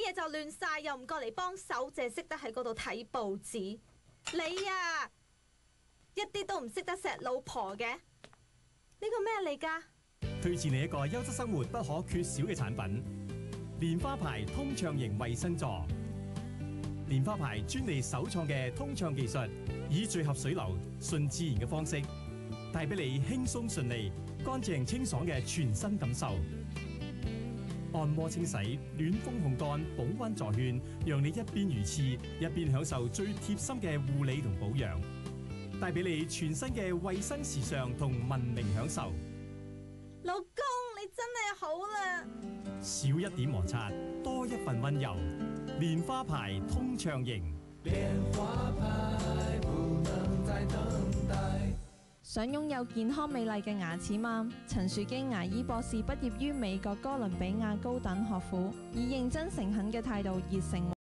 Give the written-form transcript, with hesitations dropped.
嘢就亂晒，又唔過嚟幫手，淨係識得喺嗰度睇報紙。你啊，一啲都唔識得錫老婆嘅。呢個咩嚟㗎？推薦你一個優質生活不可缺少嘅產品——蓮花牌通暢型衛生座。蓮花牌專利首創嘅通暢技術，以聚合水流、順自然嘅方式，帶俾你輕鬆順利、乾淨清爽嘅全身感受。按摩清洗、暖風烘乾、保溫助祛，讓你一邊如廁，一邊享受最貼心嘅護理同保養，帶俾你全新嘅衛生時尚同文明享受。老公，你真係好啦！少一點摩擦，多一份溫柔。蓮花牌通暢型。蓮花牌不能再等待。想擁有健康美麗嘅牙齒嗎？陳樹基牙醫博士畢業於美國哥倫比亞高等學府，以認真誠懇嘅態度熱誠